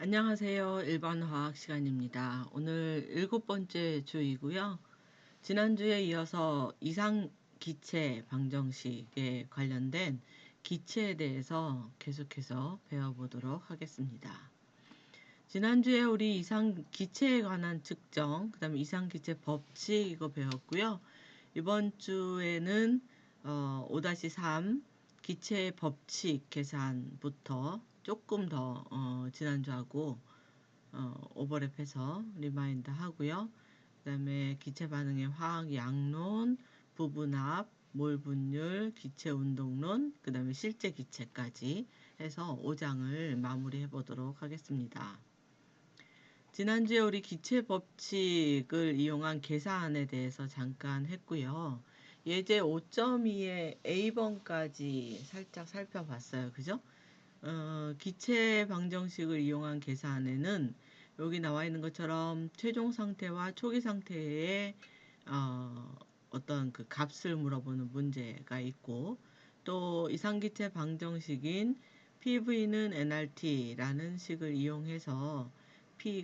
안녕하세요. 일반 화학 시간입니다. 오늘 7번째 주이고요. 지난주에 이어서 이상 기체 방정식에 관련된 기체에 대해서 계속해서 배워보도록 하겠습니다. 지난주에 우리 이상 기체에 관한 측정, 그 다음에 이상 기체 법칙 이거 배웠고요. 이번 주에는 5-3 기체의 법칙 계산부터 조금 더 지난주하고 오버랩해서 리마인드 하고요. 그 다음에 기체 반응의 화학 양론, 부분합, 몰 분율, 기체 운동론, 그 다음에 실제 기체까지 해서 5장을 마무리해 보도록 하겠습니다. 지난주에 우리 기체 법칙을 이용한 계산에 대해서 잠깐 했고요. 예제 5.2의 A번까지 살짝 살펴봤어요. 그죠? 기체 방정식을 이용한 계산에는 여기 나와 있는 것처럼 최종 상태와 초기 상태의 어떤 그 값을 물어보는 문제가 있고, 또 이상기체 방정식인 PV는 nRT라는 식을 이용해서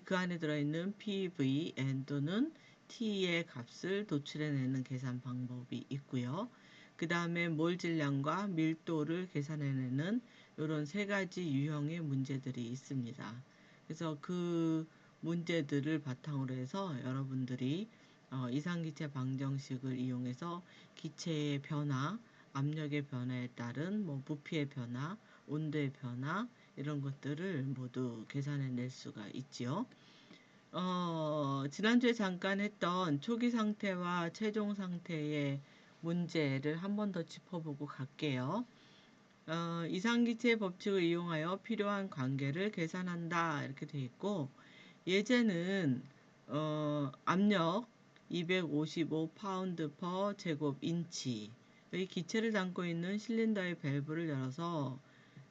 그 안에 들어있는 PV, N 또는 T의 값을 도출해내는 계산 방법이 있고요. 그 다음에 몰 질량과 밀도를 계산해내는 이런 세 가지 유형의 문제들이 있습니다. 그래서 그 문제들을 바탕으로 해서 여러분들이 이상기체 방정식을 이용해서 기체의 변화, 압력의 변화에 따른 부피의 변화, 온도의 변화 이런 것들을 모두 계산해낼 수가 있지요. 지난주에 잠깐 했던 초기 상태와 최종 상태의 문제를 한 번 더 짚어보고 갈게요. 이상기체 법칙을 이용하여 필요한 관계를 계산한다 이렇게 되어 있고, 예제는 압력 255파운드 퍼 제곱인치, 여기 기체를 담고 있는 실린더의 밸브를 열어서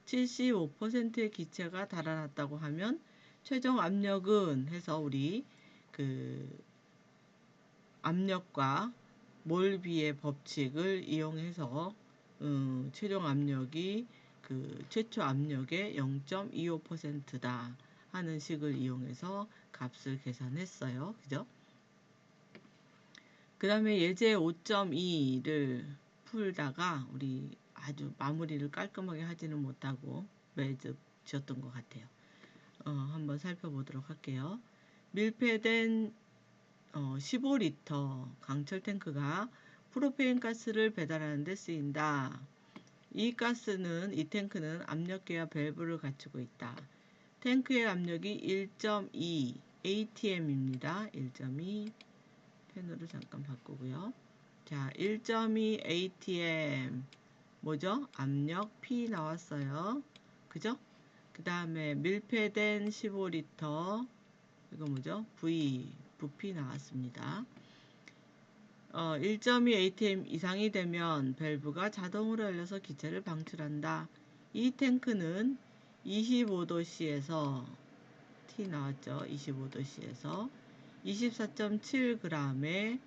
75%의 기체가 달아났다고 하면 최종 압력은 해서 우리 그 압력과 몰비의 법칙을 이용해서 최종 압력이 그 최초 압력의 0.25%다 하는 식을 이용해서 값을 계산했어요. 그죠? 그 다음에 예제 5.2를 풀다가 우리 아주 마무리를 깔끔하게 하지는 못하고 매듭 지었던 것 같아요. 한번 살펴보도록 할게요. 밀폐된 15리터 강철 탱크가 프로페인 가스를 배달하는 데 쓰인다. 이 탱크는 압력계와 밸브를 갖추고 있다. 탱크의 압력이 1.2 atm입니다. 1.2 펜으로 잠깐 바꾸고요. 자, 1.2 atm 뭐죠? 압력 P 나왔어요. 그죠? 그 다음에 밀폐된 15리터 이거 뭐죠? 부피 나왔습니다. 1.2 atm 이상이 되면 밸브가 자동으로 열려서 기체를 방출한다. 이 탱크는 25도씨에서 T 나왔죠? 25도씨에서 24.7g의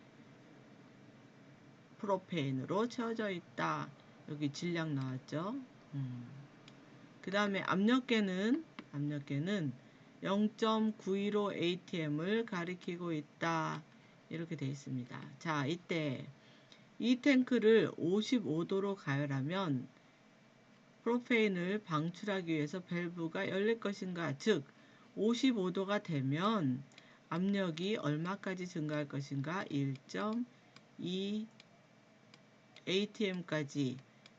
프로페인으로 채워져 있다. 여기 질량 나왔죠? 그 다음에 압력계는 0.915 atm을 가리키고 있다. 이렇게 되어 있습니다. 자, 이때 이 탱크를 55도로 가열하면 프로페인을 방출하기 위해서 밸브가 열릴 것인가? 즉 55도가 되면 압력이 얼마까지 증가할 것인가? 1.2 atm까지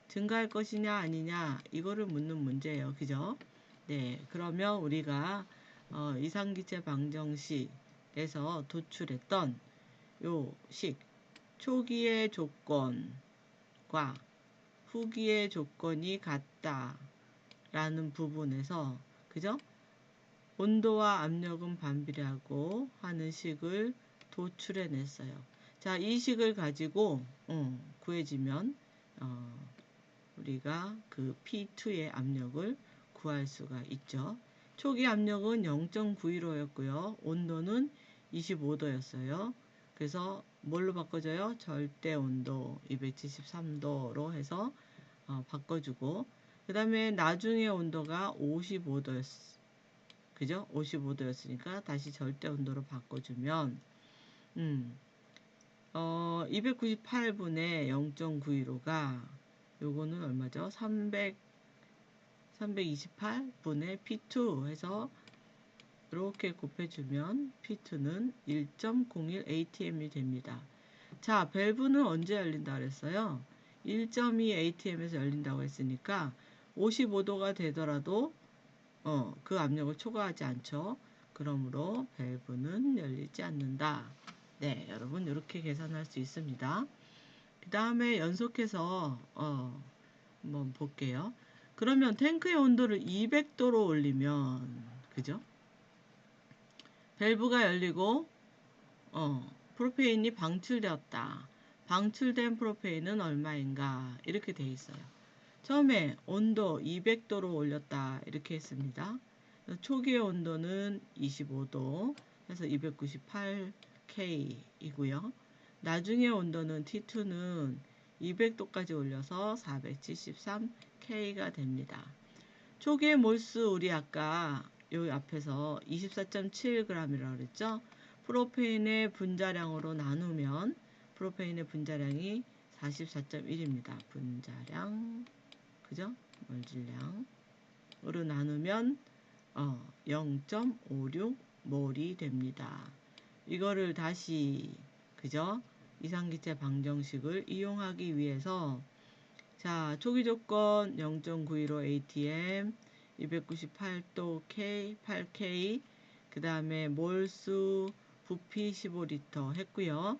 증가할 것이냐 아니냐 이거를 묻는 문제예요. 그죠? 네, 그러면 우리가 이상기체 방정식에서 도출했던 요 식, 초기의 조건과 후기의 조건이 같다 라는 부분에서, 그죠? 온도와 압력은 반비례하고 하는 식을 도출해 냈어요. 자, 이 식을 가지고 구해지면 우리가 그 P2의 압력을 구할 수가 있죠. 초기 압력은 0.915였고요. 온도는 25도였어요. 그래서 뭘로 바꿔줘요? 절대 온도 273도로 해서 바꿔주고, 그 다음에 나중에 온도가 55도였어요. 그죠? 55도였으니까 다시 절대 온도로 바꿔주면 298분의 0.915가 요거는 얼마죠? 328분의 P2 해서 이렇게 곱해주면 P2는 1.01 ATM이 됩니다. 자, 밸브는 언제 열린다 그랬어요? 1.2 ATM에서 열린다고 했으니까 55도가 되더라도 그 압력을 초과하지 않죠. 그러므로 밸브는 열리지 않는다. 네, 여러분 이렇게 계산할 수 있습니다. 그 다음에 연속해서 한번 볼게요. 그러면 탱크의 온도를 200도로 올리면 그죠? 밸브가 열리고 프로페인이 방출되었다. 방출된 프로페인은 얼마인가? 이렇게 돼 있어요. 처음에 온도 200도로 올렸다. 이렇게 했습니다. 초기의 온도는 25도 해서 298K이고요. 나중에 온도는 T2는 200도까지 올려서 473K가 됩니다. 초기의 몰수 우리 아까 여기 앞에서 24.7g이라고 그랬죠? 프로페인의 분자량으로 나누면 프로페인의 분자량이 44.1입니다. 분자량 그죠? 몰질량으로 나누면 0.56몰이 됩니다. 이거를 다시 그죠? 이상기체 방정식을 이용하기 위해서 자, 초기 조건 0.915 ATM 298도 K, 8K 그 다음에 몰수 부피 15리터 했고요.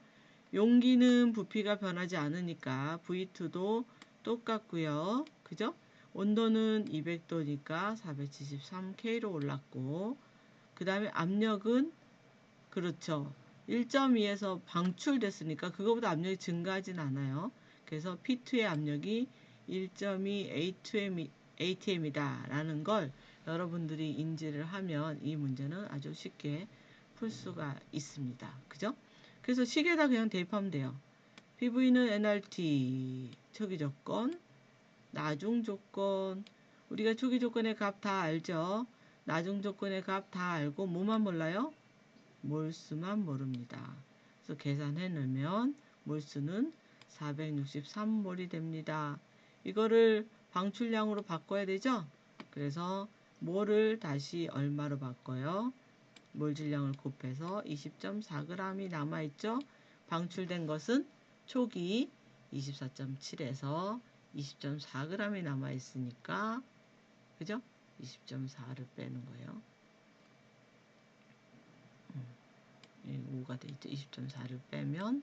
용기는 부피가 변하지 않으니까 V2도 똑같고요. 그죠? 온도는 200도니까 473K로 올랐고 그 다음에 압력은 그렇죠. 1.2에서 방출됐으니까 그거보다 압력이 증가하진 않아요. 그래서 P2의 압력이 1.2 ATM이다 라는 걸 여러분들이 인지를 하면 이 문제는 아주 쉽게 풀 수가 있습니다. 그죠? 그래서 식에다 그냥 대입하면 돼요. PV는 nRT 초기 조건, 나중 조건 우리가 초기 조건의 값 다 알죠? 나중 조건의 값 다 알고 뭐만 몰라요? 몰수만 모릅니다. 그래서 계산해 놓으면 몰수는 463몰이 됩니다. 이거를 방출량으로 바꿔야 되죠? 그래서 몰을 다시 얼마로 바꿔요? 몰질량을 곱해서 20.4g이 남아있죠? 방출된 것은 초기 24.7에서 20.4g이 남아있으니까 그죠? 20.4를 빼는 거예요. 5가 되죠. 20.4를 빼면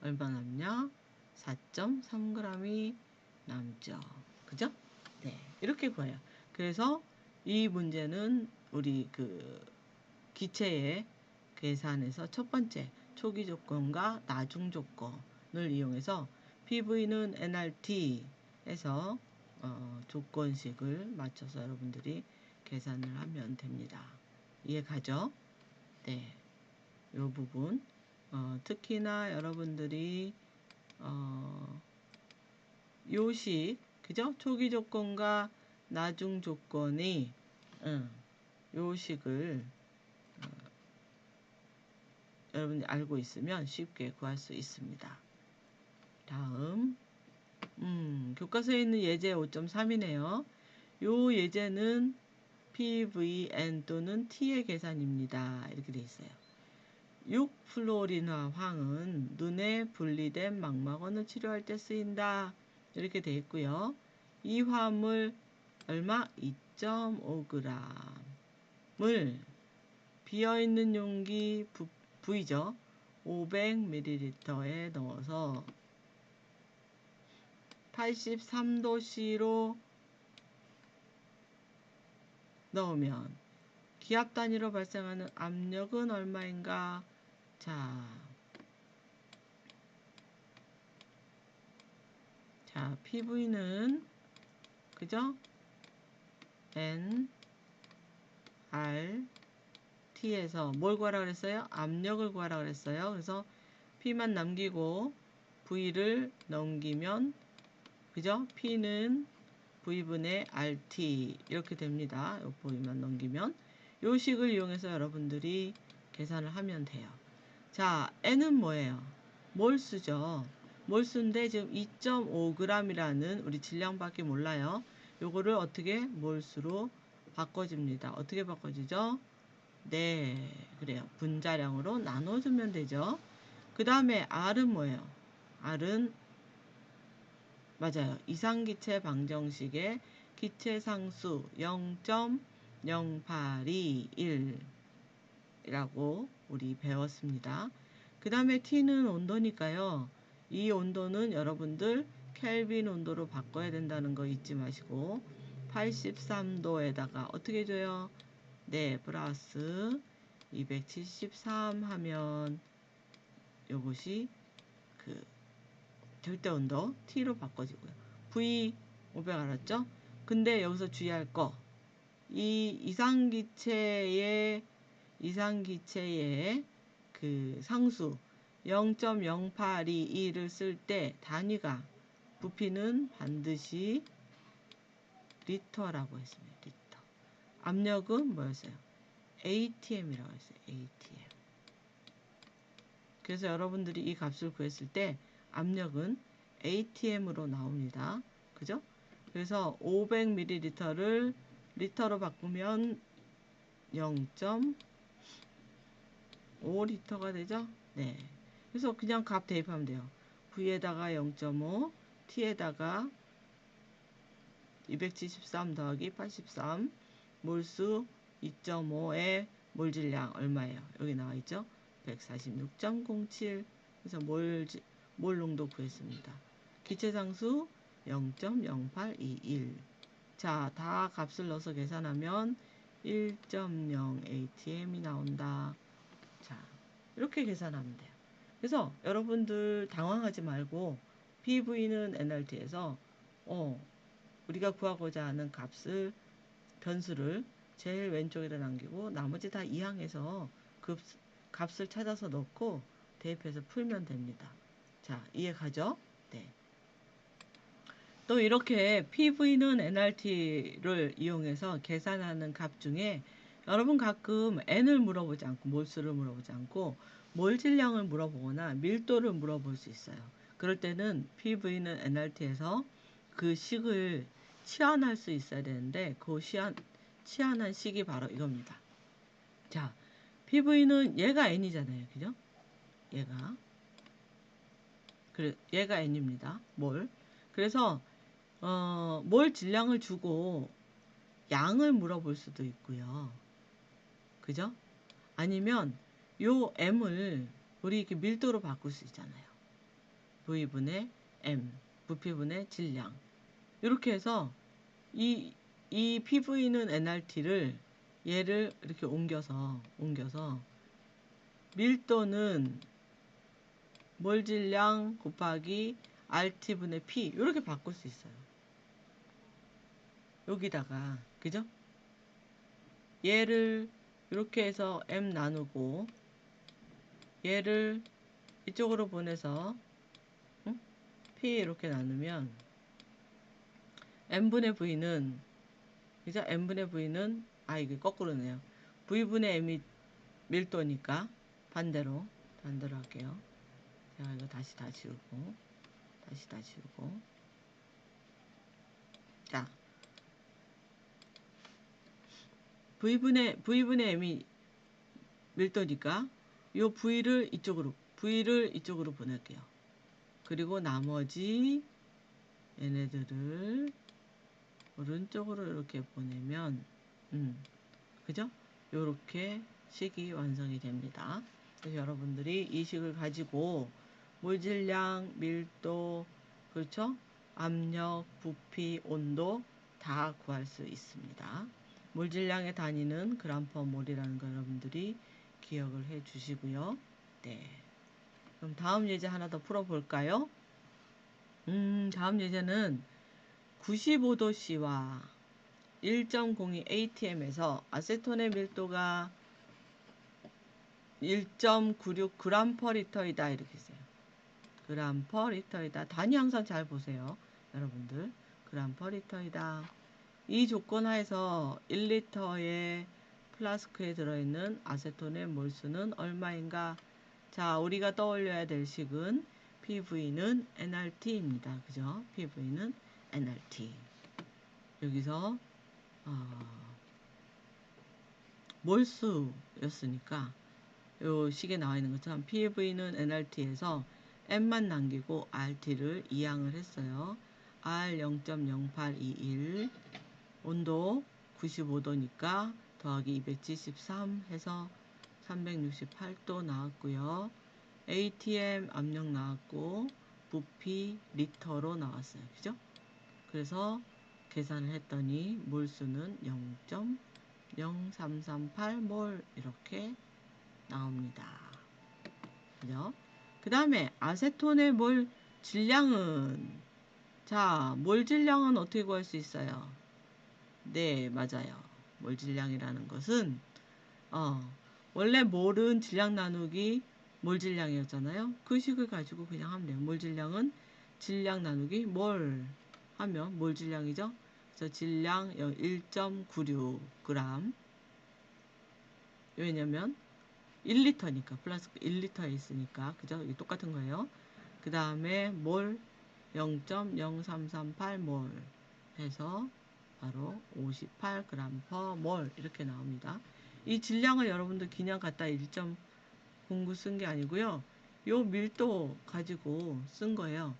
얼마 남냐? 4.3g이 남죠. 그죠? 네. 이렇게 보여요. 그래서 이 문제는 우리 그 기체의 계산에서 첫 번째 초기 조건과 나중 조건을 이용해서 PV는 nRT에서 조건식을 맞춰서 여러분들이 계산을 하면 됩니다. 이해 가죠? 네. 이 부분 특히나 여러분들이 요식 그죠? 초기 조건과 나중 조건이 요식을 여러분이 알고 있으면 쉽게 구할 수 있습니다. 다음 교과서에 있는 예제 5.3이네요. 요 예제는 PVN 또는 T의 계산입니다. 이렇게 돼 있어요. 6플로린화 황은 눈에 분리된 망막원을 치료할 때 쓰인다. 이렇게 되어 있고요. 이 화합물 얼마? 2.5g을 비어있는 용기 V죠. 500ml에 넣어서 83도씨로 넣으면 기압 단위로 발생하는 압력은 얼마인가? 자, PV는 그죠? N, R, T에서 뭘 구하라 그랬어요? 압력을 구하라 그랬어요. 그래서 P만 남기고 V를 넘기면 그죠? P는 V분의 RT 이렇게 됩니다. 요 V만 넘기면 요 식을 이용해서 여러분들이 계산을 하면 돼요. 자, N은 뭐예요? 몰수죠. 몰수인데 지금 2.5g이라는 우리 질량밖에 몰라요. 요거를 어떻게 몰수로 바꿔줍니다. 어떻게 바꿔주죠? 네, 그래요. 분자량으로 나눠주면 되죠. 그 다음에 R은 뭐예요? R은 맞아요. 이상기체 방정식의 기체상수 0.0821이라고 우리 배웠습니다. 그 다음에 T는 온도니까요. 이 온도는 여러분들 켈빈 온도로 바꿔야 된다는 거 잊지 마시고 83도에다가 어떻게 줘요? 네, 플러스 273 하면 요것이 그 절대 온도 T로 바꿔지고요. V 500 알았죠? 근데 여기서 주의할 거, 이 이상기체의 그 상수 0.0822를 쓸 때 단위가 부피는 반드시 리터라고 했습니다. 리터. 압력은 뭐였어요? ATM이라고 했어요. ATM. 그래서 여러분들이 이 값을 구했을 때 압력은 ATM으로 나옵니다. 그죠? 그래서 500ml를 리터로 바꾸면 0.5리터가 되죠? 네. 그래서 그냥 값 대입하면 돼요. V에다가 0.5, T에다가 273 더하기 83, 몰수 2.5의 몰질량 얼마예요? 여기 나와 있죠? 146.07. 그래서 몰 농도 구했습니다. 기체상수 0.0821. 자, 다 값을 넣어서 계산하면 1.0 ATM이 나온다. 자, 이렇게 계산하면 돼요. 그래서 여러분들 당황하지 말고 PV는 NRT에서 우리가 구하고자 하는 값을 변수를 제일 왼쪽에다 남기고 나머지 다 이항해서 그 값을 찾아서 넣고 대입해서 풀면 됩니다. 자, 이해 가죠? 네. 또 이렇게 PV는 NRT를 이용해서 계산하는 값 중에 여러분 가끔 N을 물어보지 않고 몰수를 물어보지 않고 몰 질량을 물어보거나 밀도를 물어볼 수 있어요. 그럴 때는 PV는 NRT에서 그 식을 치환할 수 있어야 되는데 그 치환한 식이 바로 이겁니다. 자, PV는 얘가 N이잖아요. 그죠? 얘가 N입니다. 몰. 그래서 몰 질량을 주고 양을 물어볼 수도 있고요. 그죠? 아니면 요 M을 우리 이렇게 밀도로 바꿀 수 있잖아요. V분의 M, 부피분의 질량. 이렇게 해서 이 PV는 NRT를 얘를 이렇게 옮겨서 밀도는 몰 질량 곱하기 RT분의 P 이렇게 바꿀 수 있어요. 여기다가 그죠? 얘를 이렇게 해서 M 나누고 얘를 이쪽으로 보내서 P 이렇게 나누면 M분의 V는 그죠? M분의 V는 이게 거꾸로네요. V분의 M이 밀도니까 반대로 할게요. 자, 이거 다시 다 지우고 자, V분의 M이 밀도니까 요 V를 이쪽으로 보낼게요. 그리고 나머지 얘네들을 오른쪽으로 이렇게 보내면 그죠? 요렇게 식이 완성이 됩니다. 그래서 여러분들이 이 식을 가지고 몰질량, 밀도, 그렇죠? 압력, 부피, 온도 다 구할 수 있습니다. 몰질량의 단위는 g/몰이라는 거 여러분들이 기억을 해 주시고요. 네. 그럼 다음 예제 하나 더 풀어볼까요? 다음 예제는 95도씨와 1.02 ATM에서 아세톤의 밀도가 1.96g/L이다 이렇게 있어요. g/L이다. 단위 항상 잘 보세요. 여러분들 g/L이다. 이 조건 하에서 1리터에 플라스크에 들어있는 아세톤의 몰수는 얼마인가? 자, 우리가 떠올려야 될 식은 PV는 nRT입니다. 그죠? PV는 nRT. 여기서 몰수였으니까 요 식에 나와 있는 것처럼 PV는 nRT에서 n만 남기고 RT를 이항을 했어요. R 0.0821 온도 95도니까 더하기 273 해서 368도 나왔고요. ATM 압력 나왔고 부피 리터로 나왔어요. 그죠? 그래서 계산을 했더니 몰수는 0.0338몰 이렇게 나옵니다. 그죠? 그 다음에 아세톤의 몰 질량은, 자, 몰 질량은 어떻게 구할 수 있어요? 네, 맞아요. 몰 질량이라는 것은 원래 몰은 질량 나누기 몰 질량이었잖아요. 그 식을 가지고 그냥 하면 돼요. 몰 질량은 질량 나누기 몰 하면 몰 질량이죠. 그래서 질량 1.96g. 왜냐면 1리터니까 플라스크 1리터에 있으니까 그죠? 이게 똑같은 거예요. 그 다음에 몰 0.0338몰 해서 바로 58g/몰 이렇게 나옵니다. 이 질량을 여러분들 그냥 갖다 1.09 쓴 게 아니고요. 요 밀도 가지고 쓴 거예요.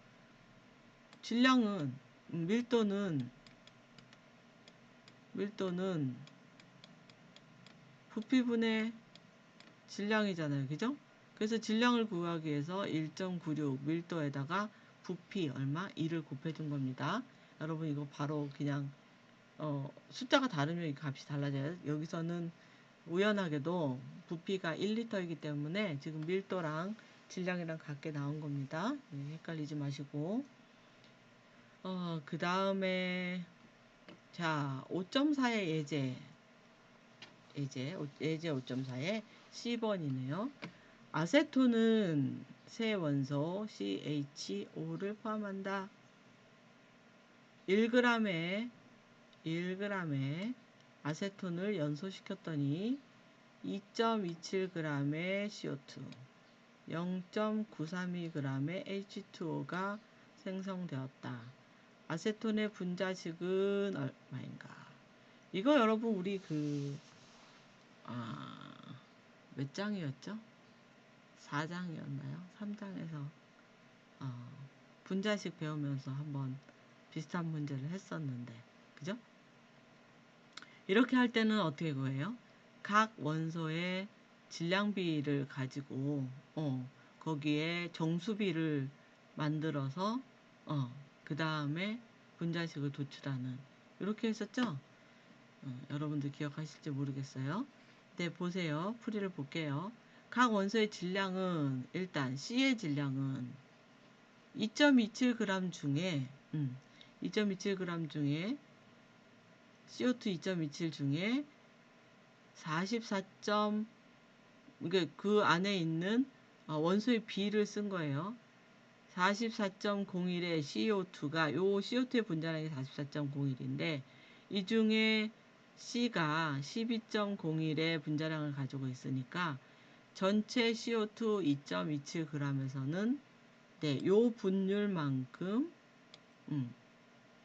질량은 밀도는 부피분의 질량이잖아요. 그죠? 그래서 질량을 구하기 위해서 1.96 밀도에다가 부피 얼마? 2를 곱해준 겁니다. 여러분 이거 바로 그냥 숫자가 다르면 이 값이 달라져요. 여기서는 우연하게도 부피가 1리터이기 때문에 지금 밀도랑 질량이랑 같게 나온 겁니다. 네, 헷갈리지 마시고. 그 다음에 자 5.4의 예제 5.4의 C번이네요. 아세톤은 세 원소 CHO를 포함한다. 1g의 아세톤을 연소시켰더니 2.27g의 CO2, 0.932g의 H2O가 생성되었다. 아세톤의 분자식은 얼마인가? 이거 여러분 우리 몇 장이었죠? 4장이었나요? 3장에서 분자식 배우면서 한번 비슷한 문제를 했었는데, 그죠? 이렇게 할 때는 어떻게 구해요? 각 원소의 질량비를 가지고 거기에 정수비를 만들어서 그 다음에 분자식을 도출하는, 이렇게 했었죠? 여러분들 기억하실지 모르겠어요. 네, 보세요. 풀이를 볼게요. 각 원소의 질량은 일단 C의 질량은 2.27g 중에 2.27g 중에 CO2 2.27 중에 44. 그 안에 있는 원소의 비를 쓴 거예요. 44.01의 CO2가 요 CO2의 분자량이 44.01인데 이 중에 C가 12.01의 분자량을 가지고 있으니까 전체 CO2 2.27g에서는 네, 요 분율만큼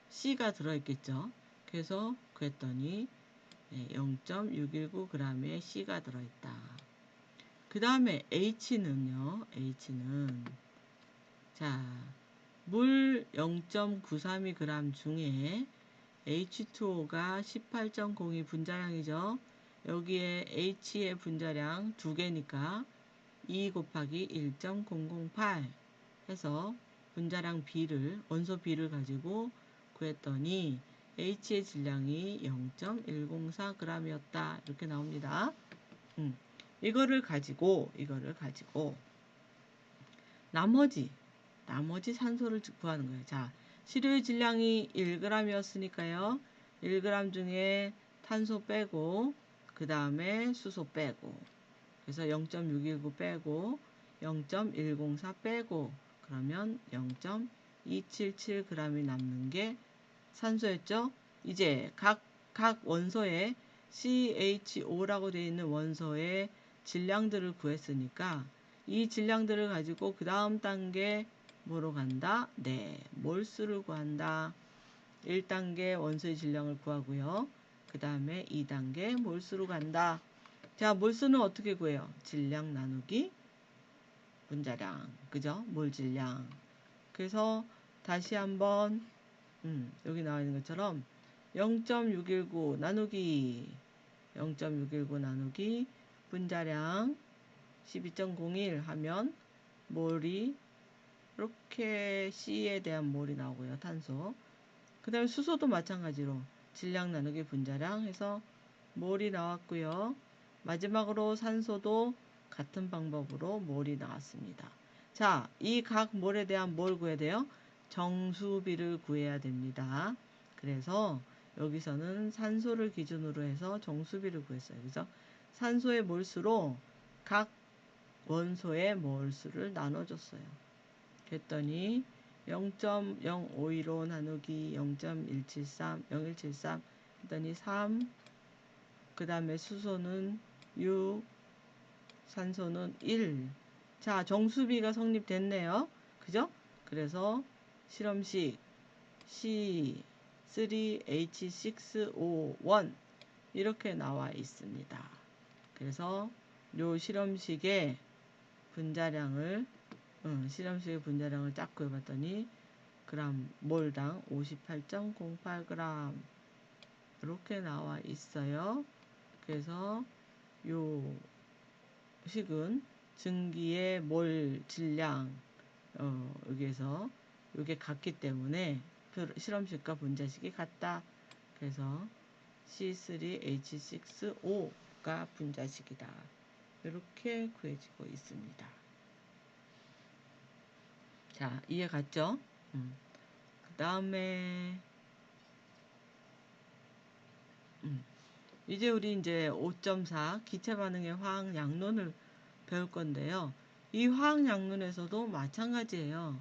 C가 들어있겠죠. 그래서 그랬더니 0.619g의 C가 들어있다. 그 다음에 H는요. H는 자, 물 0.932g 중에 H2O가 18.02 분자량이죠. 여기에 H의 분자량 2개니까 2 곱하기 1.008 해서 분자량 B를, 원소 B를 가지고 구했더니 H의 질량이 0.104g이었다. 이렇게 나옵니다. 이거를 가지고 나머지 산소를 구하는 거예요. 자, 시료의 질량이 1g이었으니까요. 1g 중에 탄소 빼고 그 다음에 수소 빼고 그래서 0.619 빼고 0.104 빼고 그러면 0.277g이 남는 게 산소였죠. 이제 각 원소의 CHO라고 되어 있는 원소의 질량들을 구했으니까 이 질량들을 가지고 그 다음 단계 뭐로 간다? 네, 몰수를 구한다. 1단계 원소의 질량을 구하고요. 그 다음에 2단계 몰수로 간다. 자, 몰수는 어떻게 구해요? 질량 나누기 분자량. 그죠? 몰 질량. 그래서 다시 한번 여기 나와 있는 것처럼 0.619 나누기 0.619 나누기 분자량 12.01 하면 몰이 이렇게 C에 대한 몰이 나오고요. 탄소. 그 다음에 수소도 마찬가지로 질량 나누기 분자량 해서 몰이 나왔고요. 마지막으로 산소도 같은 방법으로 몰이 나왔습니다. 자, 이 각 몰에 대한 뭘 구해야 돼요? 정수비를 구해야 됩니다. 그래서 여기서는 산소를 기준으로 해서 정수비를 구했어요. 그래서 산소의 몰수로 각 원소의 몰수를 나눠줬어요. 그랬더니 0.0515 나누기 0.173, 0173 했더니 3, 그 다음에 수소는 6, 산소는 1. 자, 정수비가 성립됐네요. 그죠? 그래서 실험식 C3H6O1 이렇게 나와 있습니다. 그래서 요 실험식의 분자량을 딱 구해봤더니 몰당 58.08g 이렇게 나와 있어요. 그래서 요 식은 증기의 몰 질량 여기에서 이게 같기 때문에 실험식과 분자식이 같다. 그래서 C3H6O가 분자식이다. 이렇게 구해지고 있습니다. 자, 이해 갔죠? 그 다음에 이제 우리 이제 5.4 기체 반응의 화학 양론을 배울 건데요. 이 화학 양론에서도 마찬가지예요.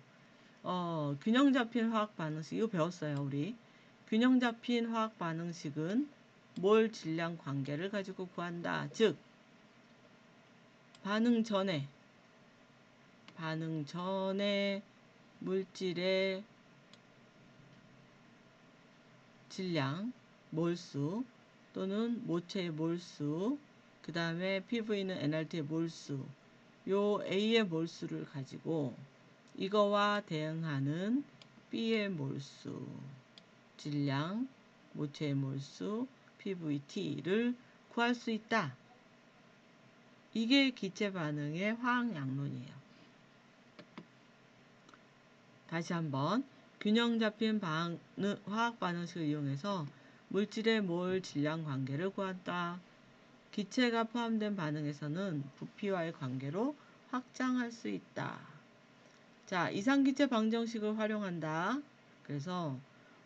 균형 잡힌 화학 반응식 이거 배웠어요, 우리. 균형 잡힌 화학 반응식은 몰 질량 관계를 가지고 구한다. 즉 반응 전에 물질의 질량, 몰수 또는 모체의 몰수, 그 다음에 PV는 nRT의 몰수, 요 A의 몰수를 가지고 이거와 대응하는 B의 몰수, 질량, 모체의 몰수, PVT를 구할 수 있다. 이게 기체 반응의 화학 양론이에요. 다시 한번 균형 잡힌 화학 반응식을 이용해서 물질의 몰 질량 관계를 구한다. 기체가 포함된 반응에서는 부피와의 관계로 확장할 수 있다. 자, 이상기체 방정식을 활용한다. 그래서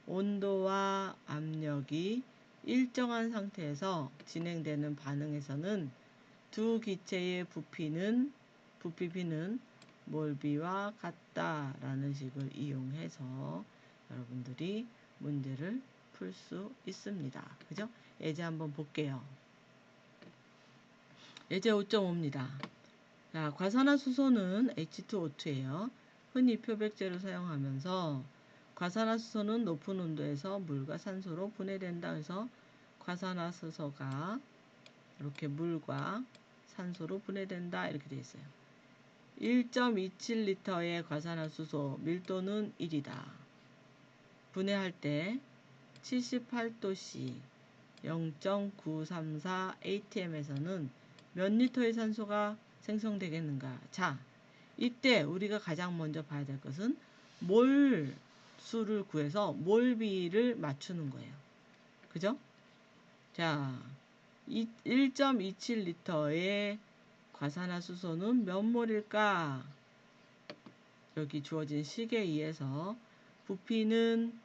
온도와 압력이 일정한 상태에서 진행되는 반응에서는 두 기체의 부피는 몰비와 같다라는 식을 이용해서 여러분들이 문제를 풀 수 있습니다. 그죠? 예제 한번 볼게요. 예제 5.5입니다. 자, 과산화수소는 H2O2예요. 흔히 표백제를 사용하면서 과산화수소는 높은 온도에서 물과 산소로 분해된다. 그래서 과산화수소가 이렇게 물과 산소로 분해된다. 이렇게 되어 있어요. 1.27L의 과산화수소 밀도는 1이다. 분해할 때 78도씨 0.934 atm에서는 몇 리터의 산소가 생성되겠는가? 자, 이때 우리가 가장 먼저 봐야 될 것은 몰 수를 구해서 몰비를 맞추는 거예요. 그죠? 자, 1.27L의 과산화수소는 몇 몰일까? 여기 주어진 식에 의해서 부피는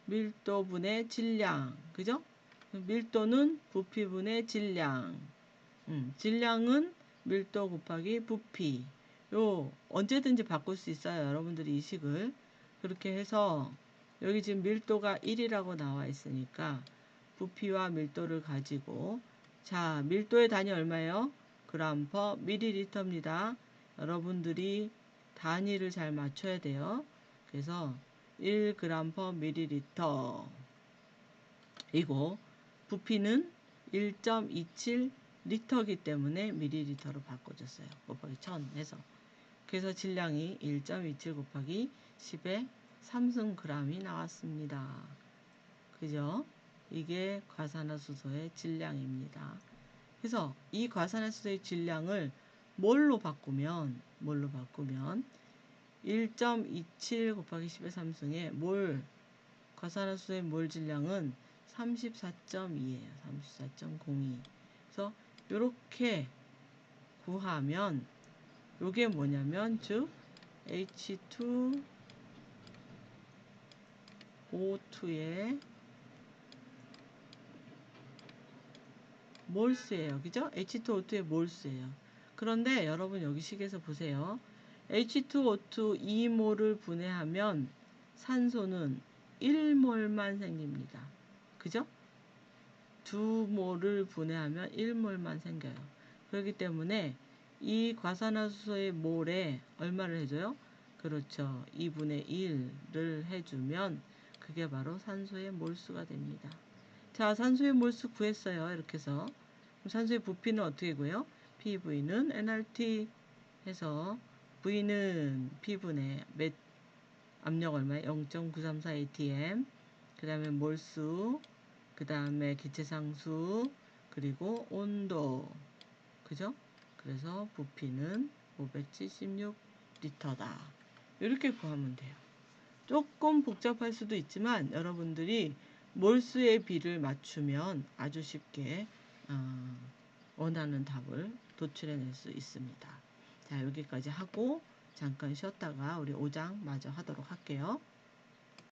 밀도분의 질량, 그죠? 밀도는 부피분의 질량, 질량은 밀도 곱하기 부피, 요 언제든지 바꿀 수 있어요. 여러분들이 이 식을 그렇게 해서 여기 지금 밀도가 1이라고 나와 있으니까 부피와 밀도를 가지고 자 밀도의 단위 얼마예요? 그램 퍼 밀리리터입니다. 여러분들이 단위를 잘 맞춰야 돼요. 그래서 1g 퍼 밀리리터 이고 부피는 1.27 리터이기 때문에 밀리리터로 바꿔줬어요. 곱하기 1000 해서 그래서 질량이 1.27 곱하기 10의 3승g이 나왔습니다. 그죠? 이게 과산화수소의 질량입니다. 그래서 이 과산화수소의 질량을 뭘로 바꾸면 1.27 곱하기 10의 3승의 몰 과산화수소의 몰 질량은 34.2예요. 34.02. 그래서 이렇게 구하면 요게 뭐냐면 즉 H2O2의 몰수예요. 그죠? H2O2의 몰수예요. 그런데 여러분 여기 식에서 보세요. H2O2 2몰을 분해하면 산소는 1몰만 생깁니다. 그죠? 2몰을 분해하면 1몰만 생겨요. 그렇기 때문에 이 과산화수소의 몰에 얼마를 해줘요? 그렇죠. 2분의 1을 해주면 그게 바로 산소의 몰수가 됩니다. 자, 산소의 몰수 구했어요. 이렇게 해서. 그럼 산소의 부피는 어떻게 구해요? PV는 nRT 해서 V는 P분의 압력 얼마예요? 0.934 atm. 그 다음에 몰수, 그 다음에 기체상수, 그리고 온도. 그죠? 그래서 부피는 576리터다. 이렇게 구하면 돼요. 조금 복잡할 수도 있지만 여러분들이 몰수의 비를 맞추면 아주 쉽게 원하는 답을 도출해낼 수 있습니다. 자, 여기까지 하고 잠깐 쉬었다가 우리 5장 마저 하도록 할게요.